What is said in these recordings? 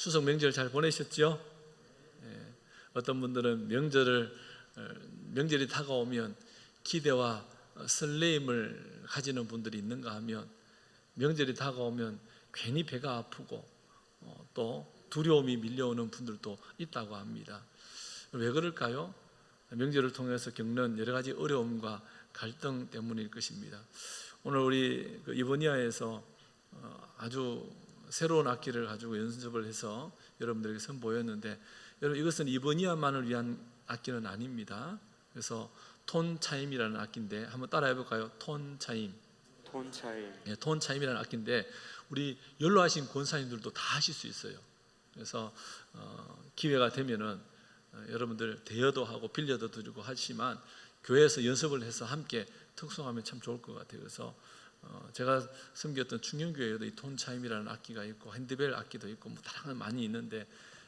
추석 명절 잘 보내셨죠? 어떤 분들은 명절이 다가오면 기대와 설레임을 가지는 분들이 있는가 하면 명절이 다가오면 괜히 배가 아프고 또 두려움이 밀려오는 분들도 있다고 합니다. 왜 그럴까요? 명절을 통해서 겪는 여러 가지 어려움과 갈등 때문일 것입니다. 오늘 우리 이버니아에서 아주 새로운 악기를 가지고 연습을 해서 여러분들에게 선보였는데, 여러분 이것은 이버니아만을 위한 악기는 아닙니다. 그래서 톤 차임이라는 악기인데 한번 따라해 볼까요? 톤 차임. 톤 차임이라는 악기인데 우리 연로하신 권사님들도 다 하실 수 있어요. 그래서 기회가 되면은 여러분들 대여도 하고 빌려도 드리고 하지만 교회에서 연습을 해서 함께 특송하면 참 좋을 것 같아요. 그래서 제가 섬겼던 충영교회에도 이 톤 차임이라는 악기가 있고 핸드벨 악기도 있고 뭐 다양한 많이 있는데,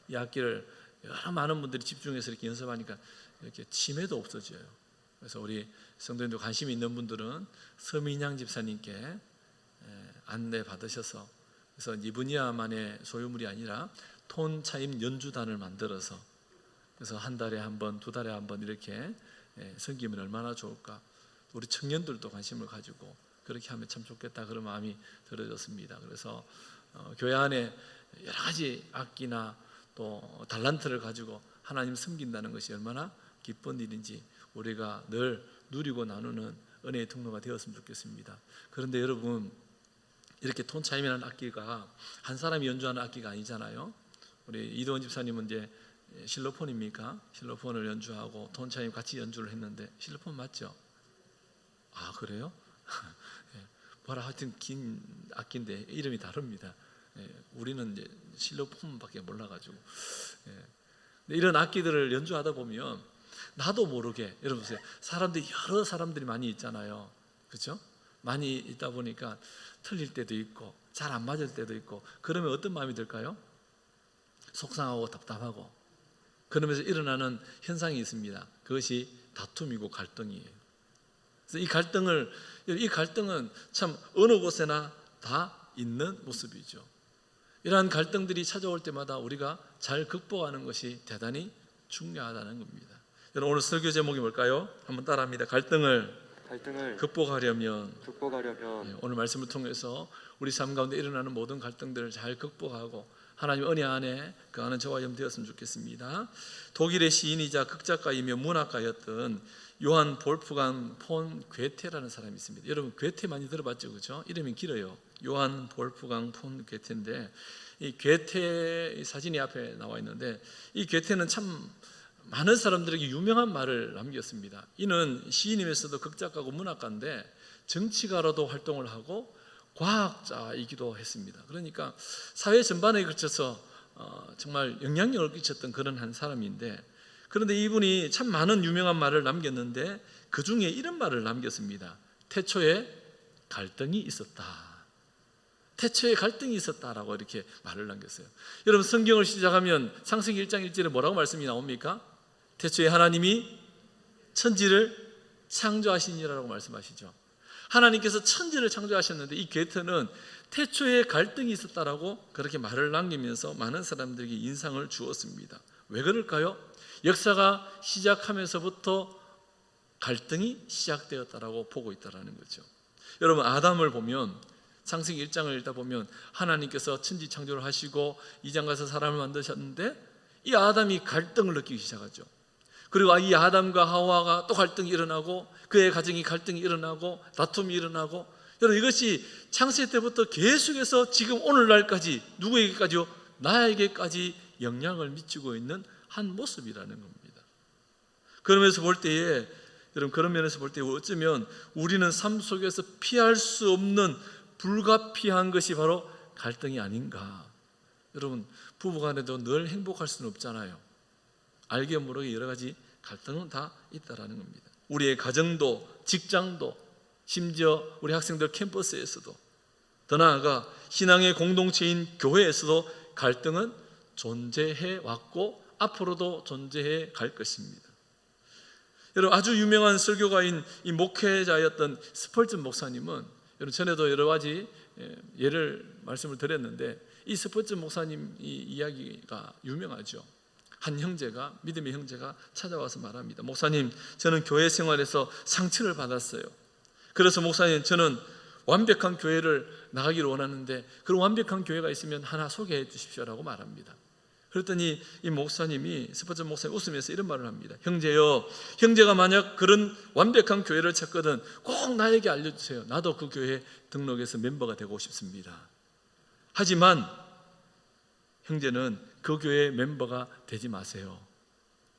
이 악기를 여러 많은 분들이 집중해서 이렇게 연습하니까 이렇게 치매도 없어져요. 그래서 우리 성도님들 관심 있는 분들은 서민양 집사님께 안내 받으셔서, 그래서 이브니아만의 소유물이 아니라 톤 차임 연주단을 만들어서, 그래서 한 달에 한 번, 두 달에 한 번 이렇게 섬기면 얼마나 좋을까. 우리 청년들도 관심을 가지고 그렇게 하면 참 좋겠다, 그런 마음이 들어졌습니다. 그래서 교회 안에 여러 가지 악기나 또 달란트를 가지고 하나님 섬긴다는 것이 얼마나 기쁜 일인지 우리가 늘 누리고 나누는 은혜의 통로가 되었으면 좋겠습니다. 그런데 여러분, 이렇게 톤 차임이라는 악기가 한 사람이 연주하는 악기가 아니잖아요. 우리 이도원 집사님은 이제 실로폰입니까? 실로폰을 연주하고 톤 차임 같이 연주를 했는데, 실로폰 맞죠? 아, 그래요? 뭐라 하여튼 긴 악기인데 이름이 다릅니다. 우리는 이제 실로폰밖에 몰라가지고. 이런 악기들을 연주하다 보면 나도 모르게, 여러분 보세요, 여러 사람들이 많이 있잖아요. 그렇죠? 많이 있다 보니까 틀릴 때도 있고 잘 안 맞을 때도 있고, 그러면 어떤 마음이 들까요? 속상하고 답답하고. 그러면서 일어나는 현상이 있습니다. 그것이 다툼이고 갈등이에요. 그래서 이 갈등은 참 어느 곳에나 다 있는 모습이죠. 이러한 갈등들이 찾아올 때마다 우리가 잘 극복하는 것이 대단히 중요하다는 겁니다. 여러분, 오늘 설교 제목이 뭘까요? 한번 따라합니다. 갈등을 극복하려면 오늘 말씀을 통해서 우리 삶 가운데 일어나는 모든 갈등들을 잘 극복하고 하나님 은혜 안에 거하는 저와 여러분 되었으면 좋겠습니다. 독일의 시인이자 극작가이며 문학가였던 요한 볼프강 폰 괴테라는 사람이 있습니다. 여러분 괴테 많이 들어봤죠, 그렇죠? 이름이 길어요. 요한 볼프강 폰 괴테인데, 이 괴테 사진이 앞에 나와 있는데, 이 괴테는 참 많은 사람들에게 유명한 말을 남겼습니다. 이는 시인이면서도 극작가고 문학가인데 정치가로도 활동을 하고 과학자이기도 했습니다. 그러니까 사회 전반에 걸쳐서 정말 영향력을 끼쳤던 그런 한 사람인데, 그런데 이분이 참 많은 유명한 말을 남겼는데 그 중에 이런 말을 남겼습니다. 태초에 갈등이 있었다. 태초에 갈등이 있었다라고 이렇게 말을 남겼어요. 여러분, 성경을 시작하면 창세기 1장 1절에 뭐라고 말씀이 나옵니까? 태초에 하나님이 천지를 창조하시니라고 말씀하시죠. 하나님께서 천지를 창조하셨는데, 이 괴테는 태초에 갈등이 있었다라고 그렇게 말을 남기면서 많은 사람들에게 인상을 주었습니다. 왜 그럴까요? 역사가 시작하면서부터 갈등이 시작되었다라고 보고 있다는 거죠. 여러분, 아담을 보면 창세기 1장을 읽다 보면 하나님께서 천지 창조를 하시고 2장 가서 사람을 만드셨는데, 이 아담이 갈등을 느끼기 시작하죠. 그리고 이 아담과 하와가 또 갈등이 일어나고 그의 가정이 갈등이 일어나고 다툼이 일어나고, 여러분 이것이 창세 때부터 계속해서 지금 오늘날까지 누구에게까지요? 나에게까지 영향을 미치고 있는 한 모습이라는 겁니다. 그러면서 볼 때에, 여러분 그런 면에서 볼 때 어쩌면 우리는 삶 속에서 피할 수 없는 불가피한 것이 바로 갈등이 아닌가. 여러분 부부간에도 늘 행복할 수는 없잖아요. 알게 모르게 여러 가지 갈등은 다 있다라는 겁니다. 우리의 가정도, 직장도, 심지어 우리 학생들 캠퍼스에서도, 더 나아가 신앙의 공동체인 교회에서도 갈등은 존재해 왔고 앞으로도 존재해 갈 것입니다. 여러분, 아주 유명한 설교가인 이 목회자였던 스펄전 목사님은, 여러분 전에도 여러 가지 예를 말씀을 드렸는데, 이 스포츠 목사님 이 이야기가 유명하죠. 한 형제가, 믿음의 형제가 찾아와서 말합니다. 목사님, 저는 교회 생활에서 상처를 받았어요. 그래서 목사님, 저는 완벽한 교회를 나가기를 원하는데 그런 완벽한 교회가 있으면 하나 소개해 주십시오라고 말합니다. 그랬더니 이 목사님이, 스포츠 목사님 웃으면서 이런 말을 합니다. 형제요, 형제가 만약 그런 완벽한 교회를 찾거든 꼭 나에게 알려주세요. 나도 그 교회에 등록해서 멤버가 되고 싶습니다. 하지만 형제는 그 교회의 멤버가 되지 마세요.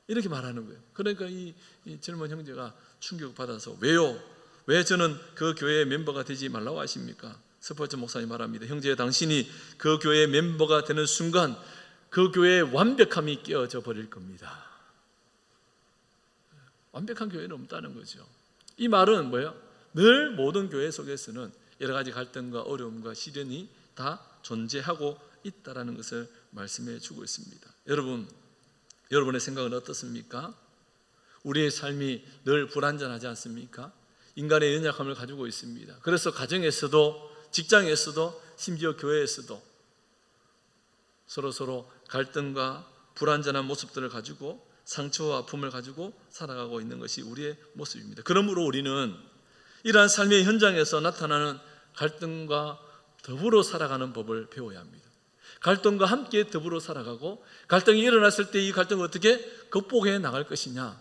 이렇게 말하는 거예요. 그러니까 이 젊은 형제가 충격받아서 왜요? 왜 저는 그 교회의 멤버가 되지 말라고 하십니까? 스포츠 목사님 말합니다. 형제, 당신이 그 교회의 멤버가 되는 순간 그 교회의 완벽함이 깨어져 버릴 겁니다. 완벽한 교회는 없다는 거죠. 이 말은 뭐예요? 늘 모든 교회 속에서는 여러 가지 갈등과 어려움과 시련이 다 존재하고 있다는 것을 말씀해 주고 있습니다. 여러분의 생각은 어떻습니까? 우리의 삶이 늘 불완전하지 않습니까? 인간의 연약함을 가지고 있습니다. 그래서 가정에서도, 직장에서도, 심지어 교회에서도 서로 갈등과 불완전한 모습들을 가지고 상처와 아픔을 가지고 살아가고 있는 것이 우리의 모습입니다. 그러므로 우리는 이러한 삶의 현장에서 나타나는 갈등과 더불어 살아가는 법을 배워야 합니다. 갈등과 함께 더불어 살아가고, 갈등이 일어났을 때 이 갈등을 어떻게 극복해 나갈 것이냐,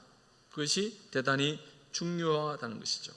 그것이 대단히 중요하다는 것이죠.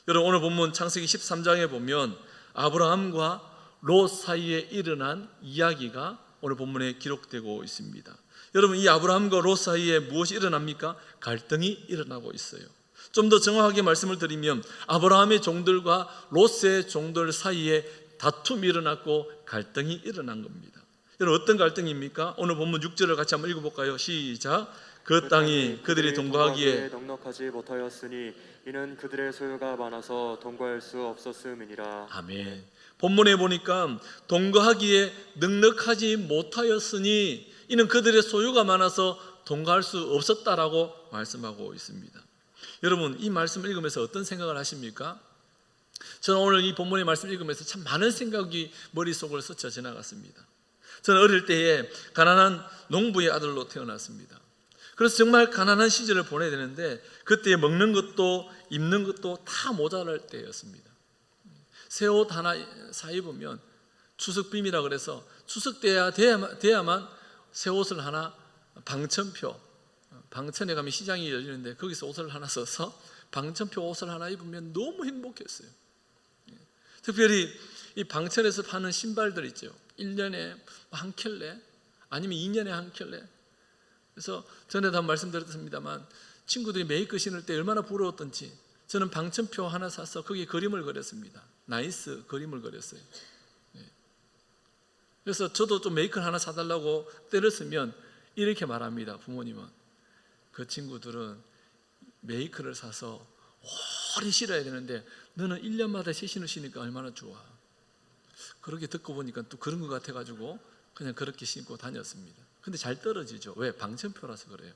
여러분, 오늘 본문 창세기 13장에 보면 아브라함과 롯 사이에 일어난 이야기가 오늘 본문에 기록되고 있습니다. 여러분, 이 아브라함과 롯 사이에 무엇이 일어납니까? 갈등이 일어나고 있어요. 좀 더 정확하게 말씀을 드리면 아브라함의 종들과 롯의 종들 사이에 다툼이 일어났고 갈등이 일어난 겁니다. 여러분, 어떤 갈등입니까? 오늘 본문 6절을 같이 한번 읽어볼까요? 시작. 그 땅이 그들이 동거하기에 넉넉하지 못하였으니 이는 그들의 소유가 많아서 동거할 수 없었음이니라. 아멘. 본문에 보니까 동거하기에 넉넉하지 못하였으니 이는 그들의 소유가 많아서 동거할 수 없었다라고 말씀하고 있습니다. 여러분, 이 말씀을 읽으면서 어떤 생각을 하십니까? 저는 오늘 이 본문의 말씀을 읽으면서 참 많은 생각이 머릿속을 스쳐 지나갔습니다. 저는 어릴 때에 가난한 농부의 아들로 태어났습니다. 그래서 정말 가난한 시절을 보내야 되는데 그때 먹는 것도 입는 것도 다 모자랄 때였습니다. 새 옷 하나 사 입으면 추석빔이라 그래서 추석 돼야만 새 옷을 하나, 방천에 가면 시장이 열리는데 거기서 옷을 하나 써서 방천표 옷을 하나 입으면 너무 행복했어요. 특별히 이 방천에서 파는 신발들 있죠. 1년에 한 켤레 아니면 2년에 한 켤레. 그래서 전에도 한번 말씀드렸습니다만 친구들이 메이커 신을 때 얼마나 부러웠던지 저는 방천표 하나 사서 거기에 그림을 그렸습니다. 나이스 그림을 그렸어요. 그래서 저도 좀 메이커 하나 사달라고 때를 쓰면 이렇게 말합니다. 부모님은 그 친구들은 메이커를 사서 오래 신어야 되는데 너는 1년마다 새 신을 신으니까 얼마나 좋아. 그렇게 듣고 보니까 또 그런 것 같아가지고 그냥 그렇게 신고 다녔습니다. 근데 잘 떨어지죠. 왜? 방천표라서 그래요.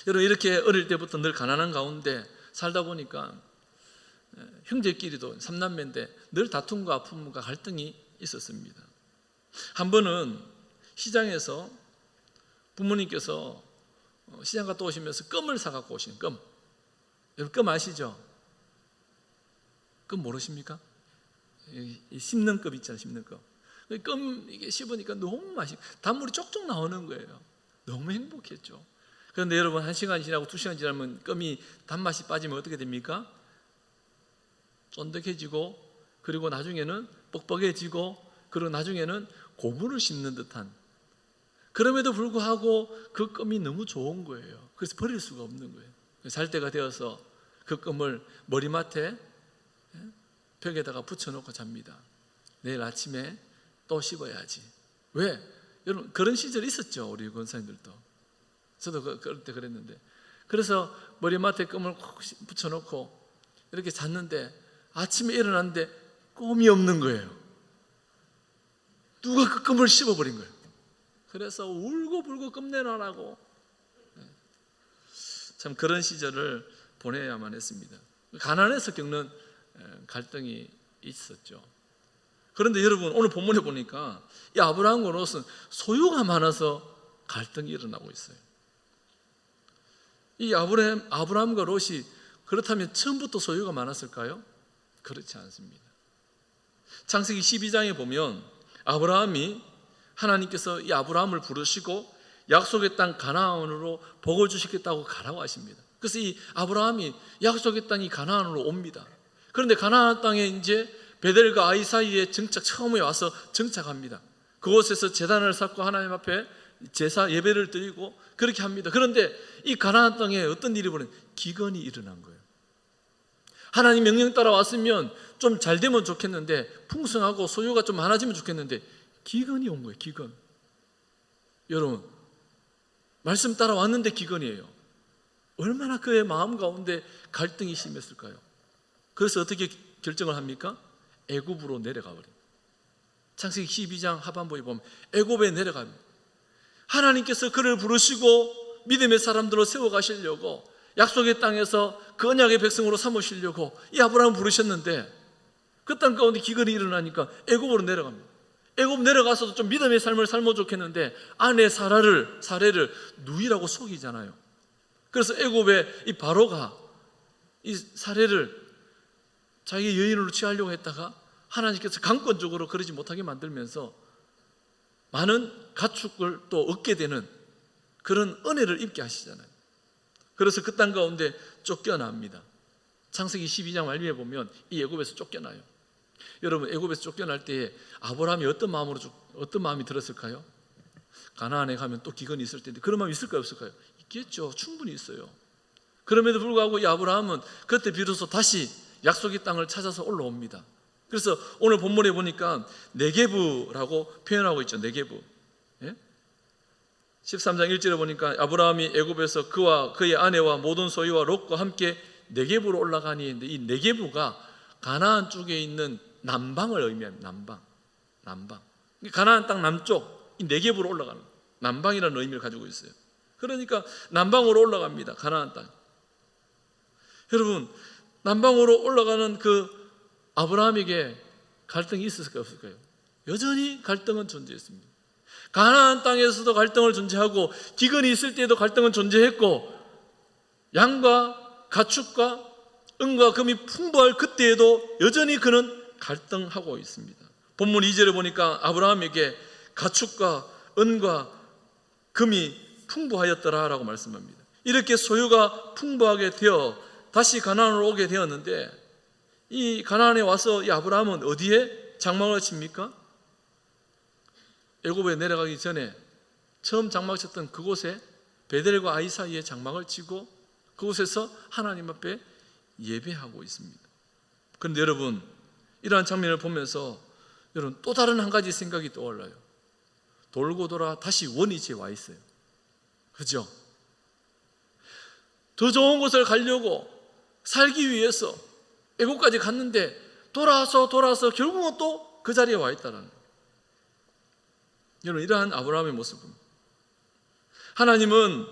여러분, 이렇게 어릴 때부터 늘 가난한 가운데 살다 보니까 형제끼리도 3남매인데 늘 다툼과 아픔과 갈등이 있었습니다. 한 번은 시장에서 부모님께서 시장 갔다 오시면서 껌을 사갖고 오신 껌. 여러분, 껌 아시죠? 껌 모르십니까? 씹는 껌 있잖아요. 씹는 껌. 껌 이게 씹으니까 너무 단물이 쪽쪽 나오는 거예요. 너무 행복했죠. 그런데 여러분, 1시간 지나고 2시간 지나면 껌이 단맛이 빠지면 어떻게 됩니까? 쫀득해지고, 그리고 나중에는 뻑뻑해지고, 그리고 나중에는 고무를 씹는 듯한. 그럼에도 불구하고 그 껌이 너무 좋은 거예요. 그래서 버릴 수가 없는 거예요. 잘 때가 되어서 그 껌을 머리맡에 벽에다가 붙여놓고 잡니다. 내일 아침에 또 씹어야지. 왜? 여러분, 그런 시절이 있었죠. 우리 권사님들도. 저도 그럴 때 그랬는데. 그래서 머리맡에 껌을 콕 붙여놓고 이렇게 잤는데 아침에 일어났는데 껌이 없는 거예요. 누가 그 껌을 씹어버린 거예요. 그래서 울고불고 껌 내놔라고. 참 그런 시절을 보내야만 했습니다. 가난해서 겪는 갈등이 있었죠. 그런데 여러분, 오늘 본문에 보니까 이 아브라함과 롯은 소유가 많아서 갈등이 일어나고 있어요. 이 아브라함과 롯이 그렇다면 처음부터 소유가 많았을까요? 그렇지 않습니다. 창세기 12장에 보면 아브라함이, 하나님께서 이 아브라함을 부르시고 약속의 땅 가나안으로 복을 주시겠다고 가라고 하십니다. 그래서 이 아브라함이 약속의 땅이 가나안으로 옵니다. 그런데 가나안 땅에 이제 베델과 아이 사이에 처음에 와서 정착합니다. 그곳에서 제단을 쌓고 하나님 앞에 제사 예배를 드리고 그렇게 합니다. 그런데 이 가나안 땅에 어떤 일이 벌어진, 기근이 일어난 거예요. 하나님 명령 따라 왔으면 좀 잘 되면 좋겠는데, 풍성하고 소유가 좀 많아지면 좋겠는데 기근이 온 거예요. 기근. 여러분, 말씀 따라 왔는데 기근이에요. 얼마나 그의 마음 가운데 갈등이 심했을까요? 그래서 어떻게 결정을 합니까? 애굽으로 내려가 버려요. 창세기 12장 하반부에 보면 애굽에 내려갑니다. 하나님께서 그를 부르시고 믿음의 사람들로 세워가시려고, 약속의 땅에서 그 언약의 백성으로 삼으시려고 이 아브라함을 부르셨는데, 그 땅 가운데 기근이 일어나니까 애굽으로 내려갑니다. 애굽 내려가서도 좀 믿음의 삶을 살면 좋겠는데 아내 사례를 누이라고 속이잖아요. 그래서 애굽의 이 바로가 이 사례를 자기 여인으로 취하려고 했다가 하나님께서 강권적으로 그러지 못하게 만들면서 많은 가축을 또 얻게 되는 그런 은혜를 입게 하시잖아요. 그래서 그 땅 가운데 쫓겨납니다. 창세기 12장 말미에 보면 이 애굽에서 쫓겨나요. 여러분, 애굽에서 쫓겨날 때에 아브라함이 어떤 마음이 들었을까요? 가나안에 가면 또 기근이 있을 텐데 그런 마음이 있을까요, 없을까요? 있겠죠. 충분히 있어요. 그럼에도 불구하고 이 아브라함은 그때 비로소 다시 약속의 땅을 찾아서 올라옵니다. 그래서 오늘 본문에 보니까 네게브라고 표현하고 있죠. 네게브. 13장 1절에 보니까 아브라함이 애굽에서 그와 그의 아내와 모든 소유와 롯과 함께 네게브로 올라가니, 이 네게브가 가나안 쪽에 있는 남방을 의미합니다. 남방. 가나안 땅 남쪽, 이 네게브로 올라가는 남방이라는 의미를 가지고 있어요. 그러니까 남방으로 올라갑니다. 가나안 땅. 여러분, 남방으로 올라가는 그 아브라함에게 갈등이 있었을까요, 없을까요? 여전히 갈등은 존재했습니다. 가나안 땅에서도 갈등을 존재하고 기근이 있을 때에도 갈등은 존재했고, 양과 가축과 은과 금이 풍부할 그때에도 여전히 그는 갈등하고 있습니다. 본문 2절에 보니까 아브라함에게 가축과 은과 금이 풍부하였더라라고 말씀합니다. 이렇게 소유가 풍부하게 되어 다시 가나안으로 오게 되었는데, 이 가나안에 와서 이 아브라함은 어디에 장막을 칩니까? 애굽에 내려가기 전에 처음 장막 쳤던 그곳에 베델과 아이 사이에 장막을 치고 그곳에서 하나님 앞에 예배하고 있습니다. 그런데 여러분, 이러한 장면을 보면서 여러분 또 다른 한 가지 생각이 떠올라요. 돌고 돌아 다시 원위치에 와 있어요. 그렇죠? 더 좋은 곳을 가려고 살기 위해서 애국까지 갔는데 돌아서 결국은 또 그 자리에 와 있다는 거예요. 여러분, 이러한 아브라함의 모습은, 하나님은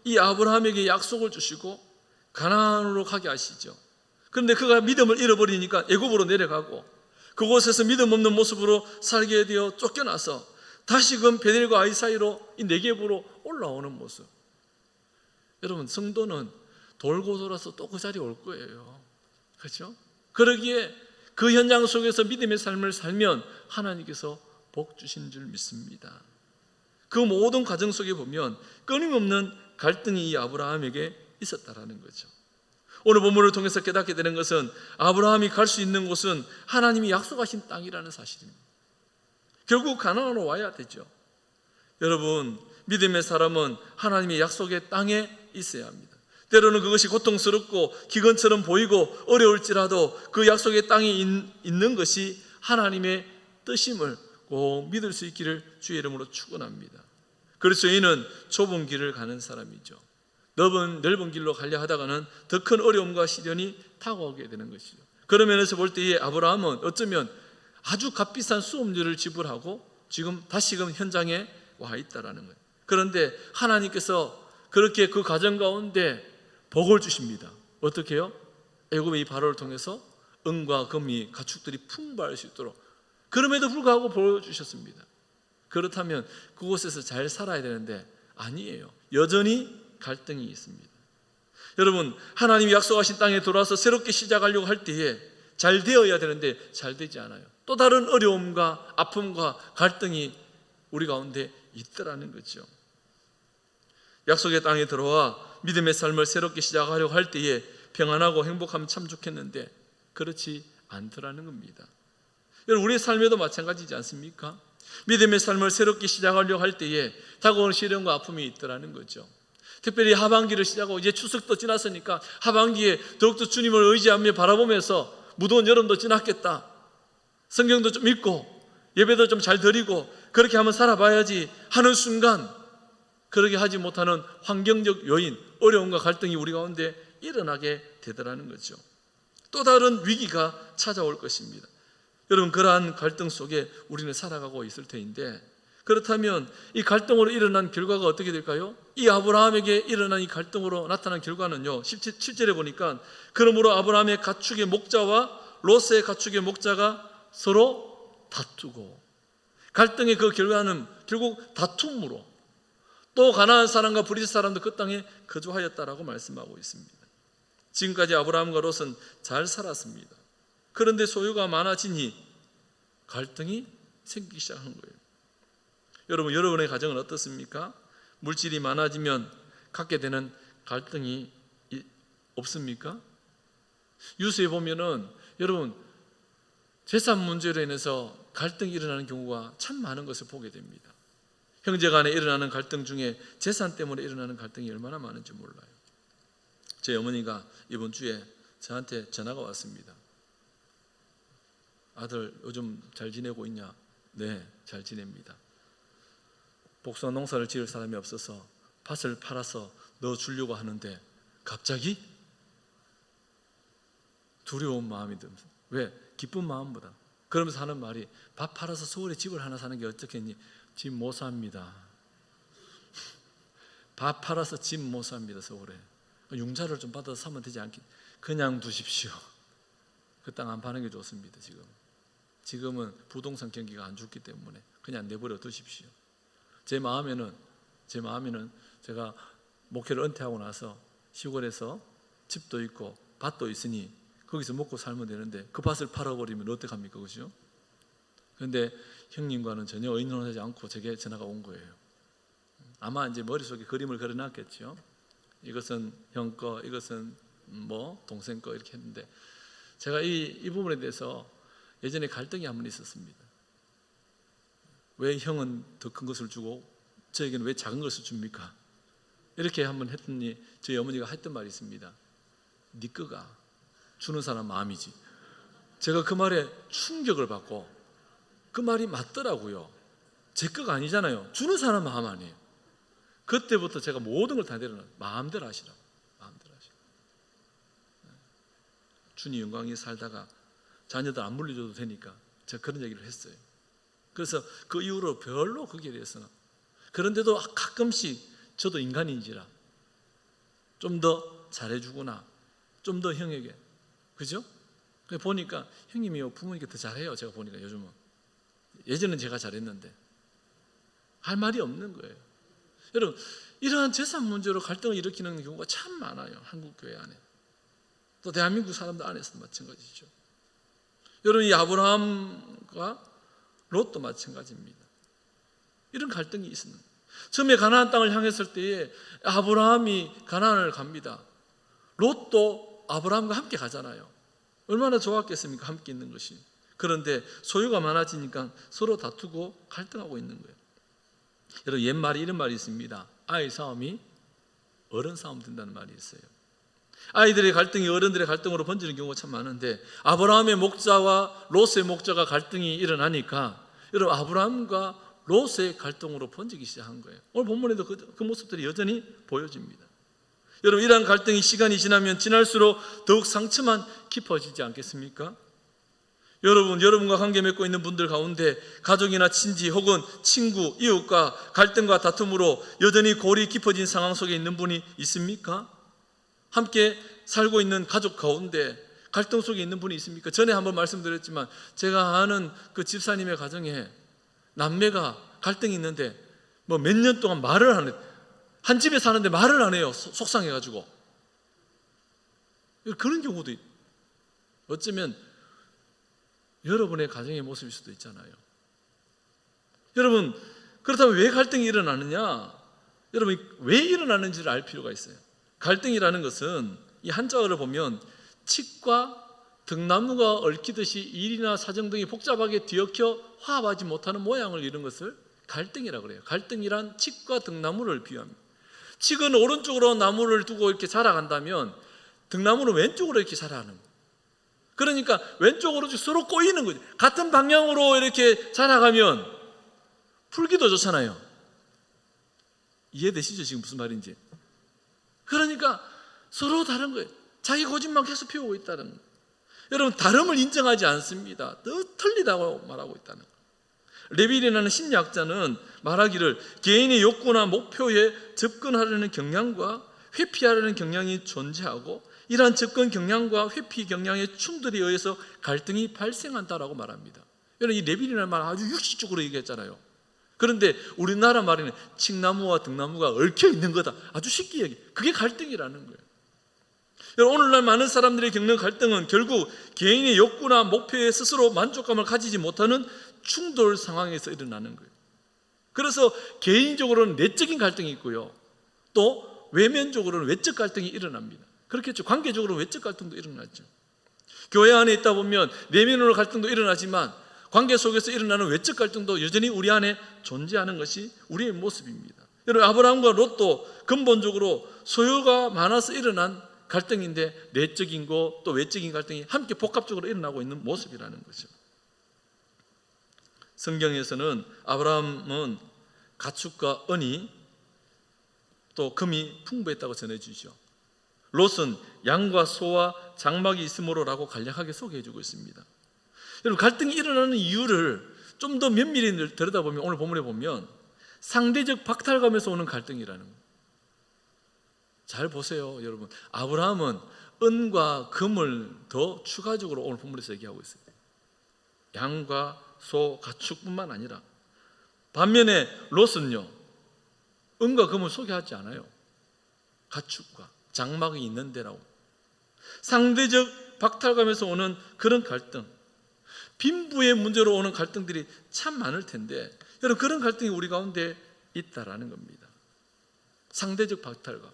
이 아브라함에게 약속을 주시고 가나안으로 가게 하시죠. 그런데 그가 믿음을 잃어버리니까 애굽으로 내려가고 그곳에서 믿음 없는 모습으로 살게 되어 쫓겨나서 다시금 베델과 아이 사이로 이 네겝으로 올라오는 모습. 여러분, 성도는 돌고 돌아서 또 그 자리에 올 거예요. 그렇죠? 그러기에 그 현장 속에서 믿음의 삶을 살면 하나님께서 복 주신 줄 믿습니다. 그 모든 과정 속에 보면 끊임없는 갈등이 이 아브라함에게 있었다라는 거죠. 오늘 본문을 통해서 깨닫게 되는 것은 아브라함이 갈 수 있는 곳은 하나님이 약속하신 땅이라는 사실입니다. 결국 가나안으로 와야 되죠. 여러분, 믿음의 사람은 하나님의 약속의 땅에 있어야 합니다. 때로는 그것이 고통스럽고 기근처럼 보이고 어려울지라도 그 약속의 땅에 있는 것이 하나님의 뜻임을 꼭 믿을 수 있기를 주의 이름으로 축원합니다. 그래서 저희는 좁은 길을 가는 사람이죠. 넓은 길로 가려 하다가는 더 큰 어려움과 시련이 다가오게 되는 것이죠. 그런 면에서 볼 때에 아브라함은 어쩌면 아주 값비싼 수업료를 지불하고 지금 다시금 현장에 와 있다라는 거예요. 그런데 하나님께서 그렇게 그 가정 가운데 복을 주십니다. 어떻게 해요? 애굽의 이 바로를 통해서 은과 금이 가축들이 풍부할 수 있도록, 그럼에도 불구하고 보여주셨습니다. 그렇다면 그곳에서 잘 살아야 되는데 아니에요. 여전히 갈등이 있습니다. 여러분, 하나님이 약속하신 땅에 돌아와서 새롭게 시작하려고 할 때에 잘 되어야 되는데 잘 되지 않아요. 또 다른 어려움과 아픔과 갈등이 우리 가운데 있더라는 거죠. 약속의 땅에 들어와 믿음의 삶을 새롭게 시작하려고 할 때에 평안하고 행복하면 참 좋겠는데 그렇지 않더라는 겁니다. 여러분, 우리의 삶에도 마찬가지지 않습니까? 믿음의 삶을 새롭게 시작하려고 할 때에 다가오는 시련과 아픔이 있더라는 거죠. 특별히 하반기를 시작하고 이제 추석도 지났으니까 하반기에 더욱더 주님을 의지하며 바라보면서 무더운 여름도 지났겠다, 성경도 좀 읽고 예배도 좀 잘 드리고 그렇게 한번 살아봐야지 하는 순간 그렇게 하지 못하는 환경적 요인, 어려움과 갈등이 우리 가운데 일어나게 되더라는 거죠. 또 다른 위기가 찾아올 것입니다. 여러분, 그러한 갈등 속에 우리는 살아가고 있을 터인데, 그렇다면 이 갈등으로 일어난 결과가 어떻게 될까요? 이 아브라함에게 일어난 이 갈등으로 나타난 결과는요, 17절에 보니까 그러므로 아브라함의 가축의 목자와 롯의 가축의 목자가 서로 다투고, 갈등의 그 결과는 결국 다툼으로 또 가나안 사람과 브리스 사람도 그 땅에 거주하였다라고 말씀하고 있습니다. 지금까지 아브라함과 롯은 잘 살았습니다. 그런데 소유가 많아지니 갈등이 생기기 시작한 거예요. 여러분, 여러분의 가정은 어떻습니까? 물질이 많아지면 갖게 되는 갈등이 없습니까? 뉴스에 보면은 여러분, 재산 문제로 인해서 갈등이 일어나는 경우가 참 많은 것을 보게 됩니다. 형제 간에 일어나는 갈등 중에 재산 때문에 일어나는 갈등이 얼마나 많은지 몰라요. 제 어머니가 이번 주에 저한테 전화가 왔습니다. 아들 요즘 잘 지내고 있냐? 네, 잘 지냅니다. 복숭아 농사를 지을 사람이 없어서 밭을 팔아서 넣어주려고 하는데 갑자기 두려운 마음이 듭니다. 왜? 기쁜 마음보다. 그러면서 하는 말이, 밭 팔아서 서울에 집을 하나 사는 게 어떻겠니? 집 못 삽니다. 밭 팔아서 집 못 삽니다, 서울에. 융자를 좀 받아서 사면 되지 않겠니? 그냥 두십시오. 그 땅 안 파는 게 좋습니다. 지금은 부동산 경기가 안 좋기 때문에 그냥 내버려 두십시오. 제 마음에는 제가 목회를 은퇴하고 나서 시골에서 집도 있고 밭도 있으니 거기서 먹고 살면 되는데 그 밭을 팔아버리면 어떡합니까? 그죠? 그런데 형님과는 전혀 의논하지 않고 제게 전화가 온 거예요. 아마 이제 머릿속에 그림을 그려놨겠죠. 이것은 형 거, 이것은 뭐 동생 거 이렇게 했는데, 제가 이 부분에 대해서 예전에 갈등이 한 번 있었습니다. 왜 형은 더 큰 것을 주고 저에게는 왜 작은 것을 줍니까? 이렇게 한번 했더니 저희 어머니가 했던 말이 있습니다. 네 거가 주는 사람 마음이지. 제가 그 말에 충격을 받고, 그 말이 맞더라고요. 제 거가 아니잖아요. 주는 사람 마음 아니에요. 그때부터 제가 모든 걸 다 내려놔. 마음대로 하시라고. 마음대로 하시라고. 주님 영광에 살다가 자녀들 안 물려줘도 되니까 제가 그런 얘기를 했어요. 그래서 그 이후로 별로 거기에 대해서는, 그런데도 가끔씩 저도 인간인지라 좀 더 잘해주구나, 좀 더 형에게, 그죠? 보니까 형님이 부모님께 더 잘해요. 제가 보니까 요즘은. 예전엔 제가 잘했는데 할 말이 없는 거예요. 여러분, 이러한 재산 문제로 갈등을 일으키는 경우가 참 많아요. 한국 교회 안에, 또 대한민국 사람들 안에서도 마찬가지죠. 여러분, 이 아브라함과 롯도 마찬가지입니다. 이런 갈등이 있습니다. 처음에 가나안 땅을 향했을 때에 아브라함이 가나안을 갑니다. 롯도 아브라함과 함께 가잖아요. 얼마나 좋았겠습니까? 함께 있는 것이. 그런데 소유가 많아지니까 서로 다투고 갈등하고 있는 거예요. 여러분, 옛말에 이런 말이 있습니다. 아이 싸움이 어른 싸움 된다는 말이 있어요. 아이들의 갈등이 어른들의 갈등으로 번지는 경우가 참 많은데, 아브라함의 목자와 롯의 목자가 갈등이 일어나니까 여러분, 아브라함과 롯의 갈등으로 번지기 시작한 거예요. 오늘 본문에도 그 모습들이 여전히 보여집니다. 여러분, 이러한 갈등이 시간이 지나면 지날수록 더욱 상처만 깊어지지 않겠습니까? 여러분과 관계 맺고 있는 분들 가운데 가족이나 친지 혹은 친구, 이웃과 갈등과 다툼으로 여전히 골이 깊어진 상황 속에 있는 분이 있습니까? 함께 살고 있는 가족 가운데 갈등 속에 있는 분이 있습니까? 전에 한번 말씀드렸지만 제가 아는 그 집사님의 가정에 남매가 갈등이 있는데 뭐 몇 년 동안 말을 안 해요. 한 집에 사는데 말을 안 해요. 속상해가지고. 그런 경우도 어쩌면 여러분의 가정의 모습일 수도 있잖아요. 여러분, 그렇다면 왜 갈등이 일어나느냐? 여러분, 왜 일어나는지를 알 필요가 있어요. 갈등이라는 것은 이 한자어를 보면 칡과 등나무가 얽히듯이 일이나 사정 등이 복잡하게 뒤엉켜 화합하지 못하는 모양을 이룬 것을 갈등이라고 그래요. 갈등이란 칡과 등나무를 비유합니다. 칡은 오른쪽으로 나무를 두고 이렇게 자라간다면 등나무는 왼쪽으로 이렇게 자라는 거예요. 그러니까 왼쪽으로 서로 꼬이는 거죠. 같은 방향으로 이렇게 자라가면 풀기도 좋잖아요. 이해되시죠? 지금 무슨 말인지. 그러니까 서로 다른 거예요. 자기 고집만 계속 피우고 있다는 거예요. 여러분, 다름을 인정하지 않습니다. 더 틀리다고 말하고 있다는 거예요. 레빌이라는 심리학자는 말하기를 개인의 욕구나 목표에 접근하려는 경향과 회피하려는 경향이 존재하고 이러한 접근 경향과 회피 경향의 충돌에 의해서 갈등이 발생한다라고 말합니다. 여러분, 이 레빌이라는 말 아주 육식적으로 얘기했잖아요. 그런데 우리나라 말에는 칡나무와 등나무가 얽혀 있는 거다. 아주 쉽게 얘기해. 그게 갈등이라는 거예요. 여러분, 오늘날 많은 사람들이 겪는 갈등은 결국 개인의 욕구나 목표에 스스로 만족감을 가지지 못하는 충돌 상황에서 일어나는 거예요. 그래서 개인적으로는 내적인 갈등이 있고요, 또 외면적으로는 외적 갈등이 일어납니다. 그렇겠죠. 관계적으로 외적 갈등도 일어나죠. 교회 안에 있다 보면 내면으로 갈등도 일어나지만 관계 속에서 일어나는 외적 갈등도 여전히 우리 안에 존재하는 것이 우리의 모습입니다. 여러분, 아브라함과 롯도 근본적으로 소유가 많아서 일어난 갈등인데 내적인 것 또 외적인 갈등이 함께 복합적으로 일어나고 있는 모습이라는 거죠. 성경에서는 아브라함은 가축과 은이 또 금이 풍부했다고 전해주죠. 롯은 양과 소와 장막이 있으므로라고 간략하게 소개해주고 있습니다. 여러분, 갈등이 일어나는 이유를 좀 더 면밀히 들여다보면 오늘 본문에 보면 상대적 박탈감에서 오는 갈등이라는 거예요. 잘 보세요, 여러분. 아브라함은 은과 금을 더 추가적으로 오늘 본문에서 얘기하고 있어요. 양과 소, 가축뿐만 아니라 반면에 롯은요, 은과 금을 소개하지 않아요. 가축과 장막이 있는 데라고. 상대적 박탈감에서 오는 그런 갈등, 빈부의 문제로 오는 갈등들이 참 많을 텐데 여러분, 그런 갈등이 우리 가운데 있다라는 겁니다. 상대적 박탈감.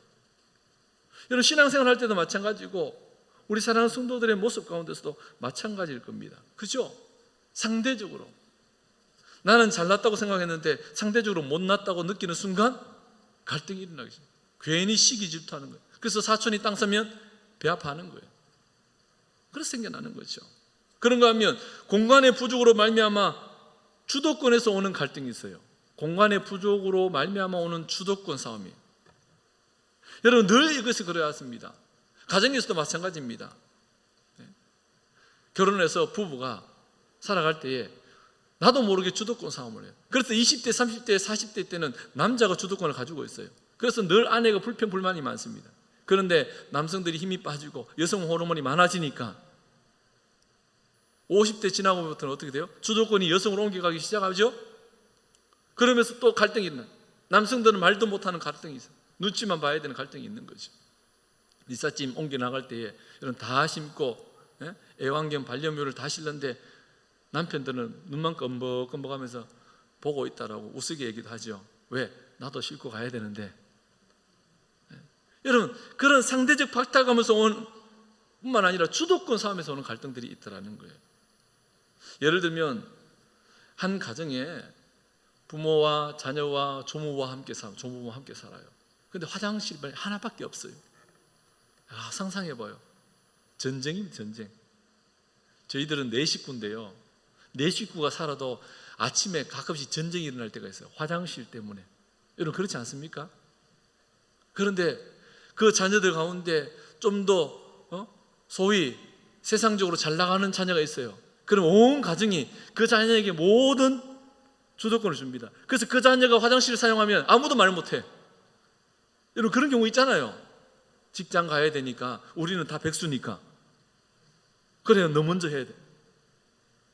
여러분, 신앙생활 할 때도 마찬가지고 우리 사랑하는 성도들의 모습 가운데서도 마찬가지일 겁니다. 그죠? 상대적으로 나는 잘났다고 생각했는데 상대적으로 못났다고 느끼는 순간 갈등이 일어나기 시작해요. 괜히 시기 질투하는 거예요. 그래서 사촌이 땅 사면 배합하는 거예요. 그래서 생겨나는 거죠. 그런가 하면 공간의 부족으로 말미암아 주도권에서 오는 갈등이 있어요. 공간의 부족으로 말미암아 오는 주도권 싸움이에요. 여러분, 늘 이것이 그래왔습니다. 가정에서도 마찬가지입니다. 결혼해서 부부가 살아갈 때에 나도 모르게 주도권 싸움을 해요. 그래서 20대, 30대, 40대 때는 남자가 주도권을 가지고 있어요. 그래서 늘 아내가 불평불만이 많습니다. 그런데 남성들이 힘이 빠지고 여성 호르몬이 많아지니까 50대 지나고부터는 어떻게 돼요? 주도권이 여성으로 옮겨가기 시작하죠. 그러면서 또 갈등이 있는, 남성들은 말도 못하는 갈등이 있어요. 눈치만 봐야 되는 갈등이 있는 거죠. 이삿짐 옮겨 나갈 때에 이런 다 심고 애완견 반려묘를 다 실는데 남편들은 눈만 껌벅껌벅하면서 보고 있다라고 우스개 얘기도 하죠. 왜? 나도 싣고 가야 되는데. 여러분, 그런 상대적 박탈감에서 온 뿐만 아니라 주도권 싸움에서 오는 갈등들이 있다라는 거예요. 예를 들면 한 가정에 부모와 자녀와 조부모와 함께 살아요. 근데 화장실이 하나밖에 없어요. 상상해봐요. 전쟁입니다, 전쟁. 저희들은 4식구인데요. 4식구가 살아도 아침에 가끔씩 전쟁이 일어날 때가 있어요. 화장실 때문에. 여러분, 그렇지 않습니까? 그런데 그 자녀들 가운데 좀 더 소위 세상적으로 잘 나가는 자녀가 있어요. 그럼 온 가정이 그 자녀에게 모든 주도권을 줍니다. 그래서 그 자녀가 화장실을 사용하면 아무도 말 못해. 여러분, 그런 경우 있잖아요. 직장 가야 되니까 우리는 다 백수니까 그래야 너 먼저 해야 돼.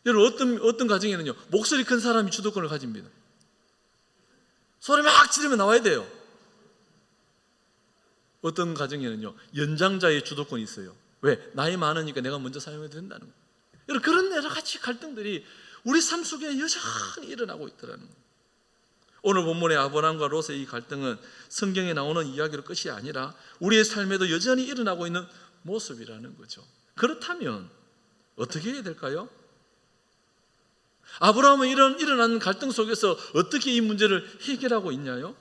여러분 어떤 가정에는요 목소리 큰 사람이 주도권을 가집니다. 소리 막 지르면 나와야 돼요. 어떤 가정에는요 연장자의 주도권이 있어요. 왜? 나이 많으니까 내가 먼저 사용해도 된다는 거예요. 여러분 그런 여러 가지 갈등들이 우리 삶 속에 여전히 일어나고 있더라는 거예요. 오늘 본문의 아브라함과 롯의 이 갈등은 성경에 나오는 이야기로 끝이 아니라 우리의 삶에도 여전히 일어나고 있는 모습이라는 거죠. 그렇다면 어떻게 해야 될까요? 아브라함은 일어나는 갈등 속에서 어떻게 이 문제를 해결하고 있냐요?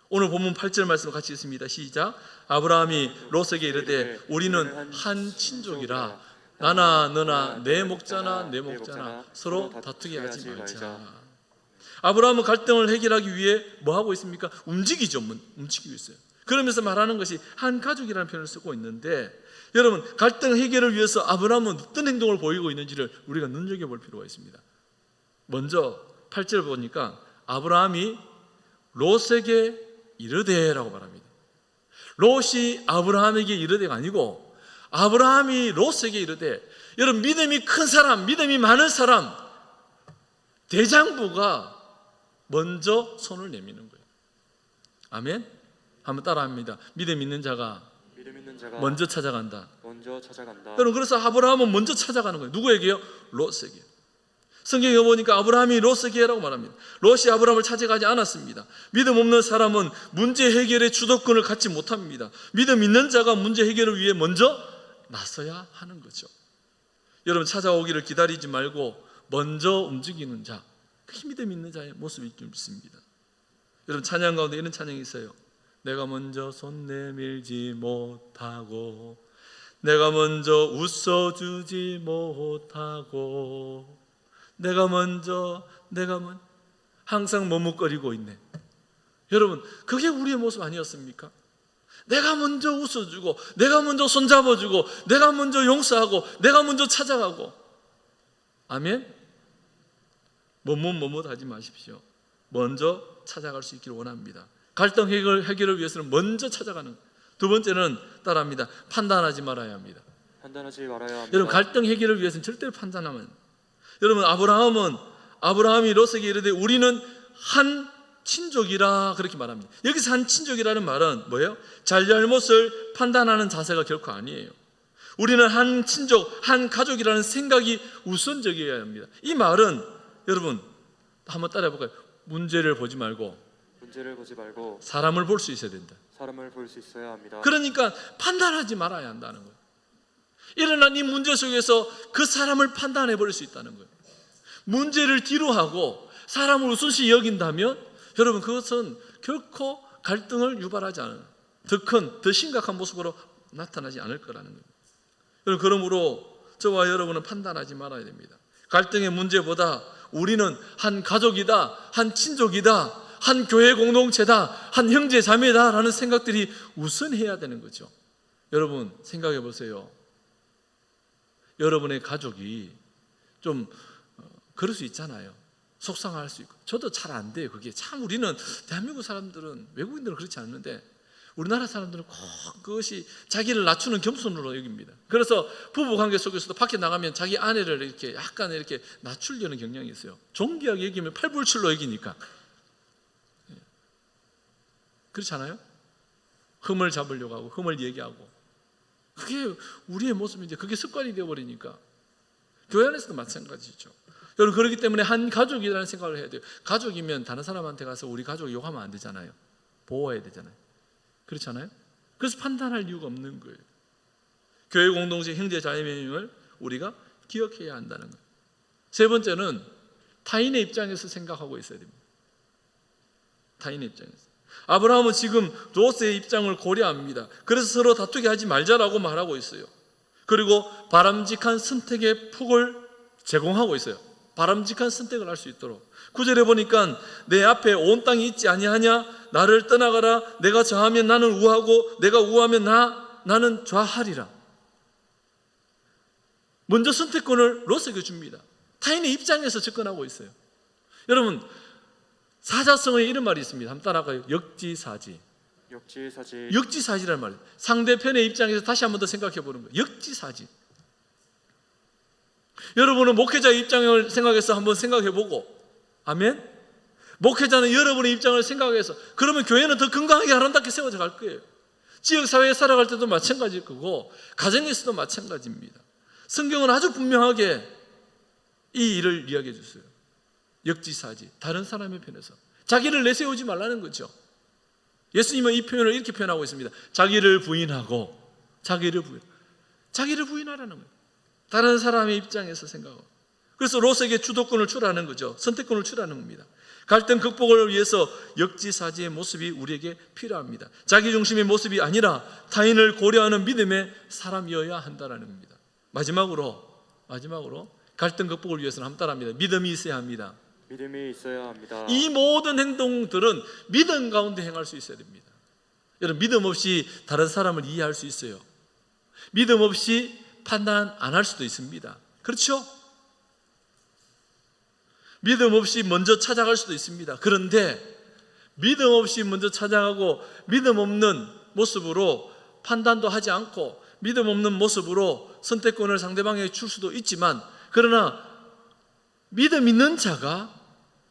오늘 본문 8절 말씀 같이 읽습니다. 시작. 아브라함이 롯에게 이르되 우리는 한 친족이라 나나 너나 내 목자나 내 목자나 서로 다투게 하지 말자. 아브라함은 갈등을 해결하기 위해 뭐 하고 있습니까? 움직이죠. 움직이고 있어요. 그러면서 말하는 것이 한 가족이라는 표현을 쓰고 있는데 여러분 갈등 해결을 위해서 아브라함은 어떤 행동을 보이고 있는지를 우리가 눈여겨볼 필요가 있습니다. 먼저 8절 보니까 아브라함이 롯에게 이르되라고 말합니다. 롯이 아브라함에게 이르되가 아니고 아브라함이 롯에게 이르되, 여러분 믿음이 큰 사람, 믿음이 많은 사람, 대장부가 먼저 손을 내미는 거예요. 아멘? 한번 따라합니다. 믿음 있는 자가 먼저 찾아간다. 여러분 그래서 아브라함은 먼저 찾아가는 거예요. 누구에게요? 롯에게. 성경에 보니까 아브라함이 롯에게라고 말합니다. 롯이 아브라함을 찾아가지 않았습니다. 믿음 없는 사람은 문제 해결의 주도권을 갖지 못합니다. 믿음 있는 자가 문제 해결을 위해 먼저 나서야 하는 거죠. 여러분 찾아오기를 기다리지 말고 먼저 움직이는 자, 그게 믿음 있는 자의 모습이 좀 있습니다. 여러분 찬양 가운데 이런 찬양이 있어요. 내가 먼저 손 내밀지 못하고 내가 먼저 웃어주지 못하고 내가 먼저 항상 머뭇거리고 있네. 여러분 그게 우리의 모습 아니었습니까? 내가 먼저 웃어주고 내가 먼저 손잡아주고 내가 먼저 용서하고 내가 먼저 찾아가고. 아멘? 머뭇하지 마십시오. 먼저 찾아갈 수 있기를 원합니다. 갈등 해결을 위해서는 먼저 찾아가는. 두 번째는 따라합니다. 판단하지 말아야 합니다. 여러분 갈등 해결을 위해서는 절대로 판단하면. 여러분 아브라함이 롯에게 이르되 우리는 한 친족이라 그렇게 말합니다. 여기서 한 친족이라는 말은 뭐예요? 잘잘못을 판단하는 자세가 결코 아니에요. 우리는 한 친족, 한 가족이라는 생각이 우선적이어야 합니다. 이 말은 여러분 한번 따라해 볼까요? 문제를 보지 말고 사람을 볼 수 있어야 된다. 그러니까 판단하지 말아야 한다는 거예요. 일어난 이 문제 속에서 그 사람을 판단해 버릴 수 있다는 거예요. 문제를 뒤로 하고 사람을 우선시 여긴다면 여러분 그것은 결코 갈등을 유발하지 않아요. 더 큰, 더 심각한 모습으로 나타나지 않을 거라는 거예요. 여러분 그러므로 저와 여러분은 판단하지 말아야 됩니다. 갈등의 문제보다 우리는 한 가족이다, 한 친족이다, 한 교회 공동체다, 한 형제 자매다 라는 생각들이 우선해야 되는 거죠. 여러분 생각해 보세요. 여러분의 가족이 좀 그럴 수 있잖아요. 속상할 수 있고. 저도 잘 안 돼요. 그게 참 우리는 대한민국 사람들은, 외국인들은 그렇지 않는데 우리나라 사람들은 꼭 그것이 자기를 낮추는 겸손으로 여깁니다. 그래서 부부관계 속에서도 밖에 나가면 자기 아내를 이렇게 약간 이렇게 낮추려는 경향이 있어요. 존귀하게 여기면 팔불출로 여기니까. 그렇지 않아요? 흠을 잡으려고 하고 흠을 얘기하고. 그게 우리의 모습인데 그게 습관이 되어버리니까. 교회 안에서도 마찬가지죠. 여러분 그렇기 때문에 한 가족이라는 생각을 해야 돼요. 가족이면 다른 사람한테 가서 우리 가족 욕하면 안 되잖아요. 보호해야 되잖아요. 그렇지 않아요? 그래서 판단할 이유가 없는 거예요. 교회 공동체 형제 자매임을 우리가 기억해야 한다는 거예요. 세 번째는 타인의 입장에서 생각하고 있어야 됩니다. 타인의 입장에서. 아브라함은 지금 롯의 입장을 고려합니다. 그래서 서로 다투게 하지 말자라고 말하고 있어요. 그리고 바람직한 선택의 폭을 제공하고 있어요. 바람직한 선택을 할 수 있도록. 9절에 보니까 내 앞에 온 땅이 있지 아니하냐? 나를 떠나가라. 내가 좌하면 나는 우하고 내가 우하면 나는 좌하리라. 먼저 선택권을 롯에게 줍니다. 타인의 입장에서 접근하고 있어요. 여러분 사자성어에 이런 말이 있습니다. 한번 따라가요. 역지사지. 역지사지라는 말이에요. 상대편의 입장에서 다시 한 번 더 생각해 보는 거예요. 역지사지. 여러분은 목회자의 입장을 생각해서 한번 생각해보고, 아멘? 목회자는 여러분의 입장을 생각해서, 그러면 교회는 더 건강하게 아름답게 세워져 갈 거예요. 지역사회에 살아갈 때도 마찬가지일 거고 가정에서도 마찬가지입니다. 성경은 아주 분명하게 이 일을 이야기해 줬어요. 역지사지, 다른 사람의 편에서 자기를 내세우지 말라는 거죠. 예수님은 이 표현을 이렇게 표현하고 있습니다. 자기를 부인하고, 자기를 부인하라는 거예요. 다른 사람의 입장에서 생각하고. 그래서 롯에게 주도권을 주라는 거죠. 선택권을 주라는 겁니다. 갈등 극복을 위해서 역지사지의 모습이 우리에게 필요합니다. 자기중심의 모습이 아니라 타인을 고려하는 믿음의 사람이어야 한다는 겁니다. 마지막으로 갈등 극복을 위해서는 한번 따라합니다. 믿음이 있어야 합니다. 믿음이 있어야 합니다. 이 모든 행동들은 믿음 가운데 행할 수 있어야 됩니다. 여러분, 믿음 없이 다른 사람을 이해할 수 있어요. 믿음 없이 판단 안 할 수도 있습니다. 그렇죠? 믿음 없이 먼저 찾아갈 수도 있습니다. 그런데 믿음 없이 먼저 찾아가고 믿음 없는 모습으로 판단도 하지 않고 믿음 없는 모습으로 선택권을 상대방에게 줄 수도 있지만, 그러나 믿음 있는 자가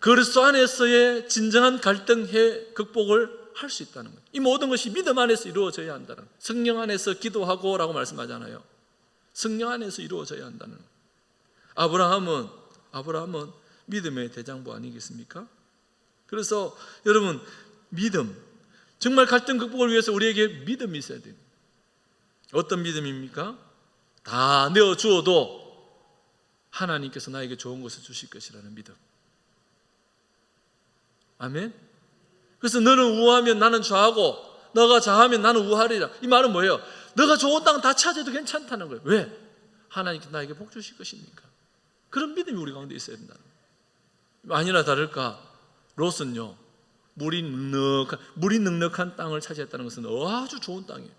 그리스도 안에서의 진정한 갈등 극복을 할 수 있다는 거예요. 이 모든 것이 믿음 안에서 이루어져야 한다는 거예요. 성령 안에서 기도하고 라고 말씀하잖아요. 성령 안에서 이루어져야 한다는 거예요. 아브라함은 믿음의 대장부 아니겠습니까? 그래서 여러분, 믿음, 정말 갈등 극복을 위해서 우리에게 믿음이 있어야 돼요. 어떤 믿음입니까? 다 내어주어도 하나님께서 나에게 좋은 것을 주실 것이라는 믿음. 아멘? 그래서 너는 우하면 나는 좌하고 너가 좌하면 나는 우하리라. 이 말은 뭐예요? 너가 좋은 땅 다 차지해도 괜찮다는 거예요. 왜? 하나님께서 나에게 복 주실 것이니까. 그런 믿음이 우리 가운데 있어야 된다는 거예요. 아니나 다를까 롯은요, 물이 넉넉한 땅을 차지했다는 것은 아주 좋은 땅이에요.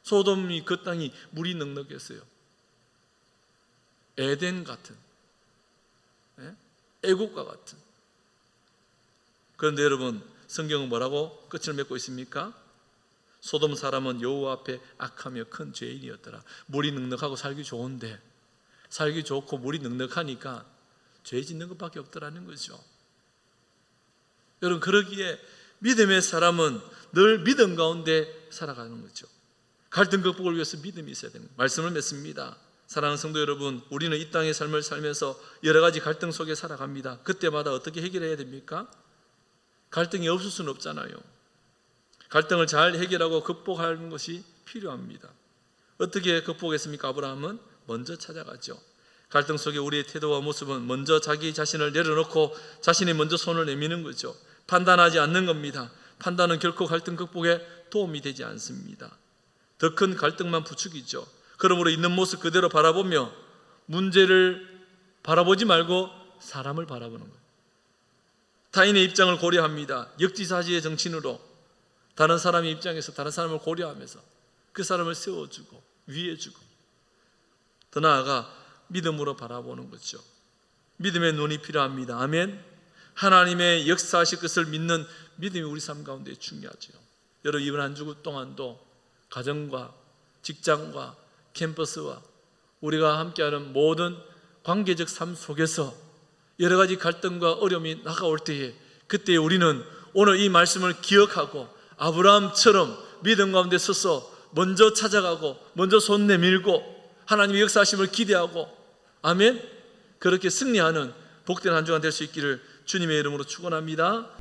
소돔이 그 땅이 물이 넉넉했어요. 에덴 같은, 애국과 같은. 그런데 여러분, 성경은 뭐라고 끝을 맺고 있습니까? 소돔 사람은 여호와 앞에 악하며 큰 죄인이었더라. 물이 넉넉하고 살기 좋은데, 살기 좋고 물이 넉넉하니까 죄 짓는 것밖에 없더라는 거죠. 여러분, 그러기에 믿음의 사람은 늘 믿음 가운데 살아가는 거죠. 갈등 극복을 위해서 믿음이 있어야 됩니다. 말씀을 맺습니다. 사랑하는 성도 여러분, 우리는 이 땅의 삶을 살면서 여러 가지 갈등 속에 살아갑니다. 그때마다 어떻게 해결해야 됩니까? 갈등이 없을 수는 없잖아요. 갈등을 잘 해결하고 극복하는 것이 필요합니다. 어떻게 극복했습니까? 아브라함은 먼저 찾아가죠. 갈등 속에 우리의 태도와 모습은 먼저 자기 자신을 내려놓고 자신이 먼저 손을 내미는 거죠. 판단하지 않는 겁니다. 판단은 결코 갈등 극복에 도움이 되지 않습니다. 더 큰 갈등만 부추기죠. 그러므로 있는 모습 그대로 바라보며 문제를 바라보지 말고 사람을 바라보는 거예요. 타인의 입장을 고려합니다. 역지사지의 정신으로 다른 사람의 입장에서 다른 사람을 고려하면서 그 사람을 세워주고 위해주고, 더 나아가 믿음으로 바라보는 거죠. 믿음의 눈이 필요합니다. 아멘. 하나님의 역사하실 것을 믿는 믿음이 우리 삶 가운데 중요하죠. 여러분, 이번 한 주 동안도 가정과 직장과 캠퍼스와 우리가 함께하는 모든 관계적 삶 속에서 여러 가지 갈등과 어려움이 다가올 때에, 그때 우리는 오늘 이 말씀을 기억하고 아브라함처럼 믿음 가운데 서서 먼저 찾아가고 먼저 손 내밀고 하나님의 역사하심을 기대하고, 아멘, 그렇게 승리하는 복된 한 주간 될 수 있기를 주님의 이름으로 축원합니다.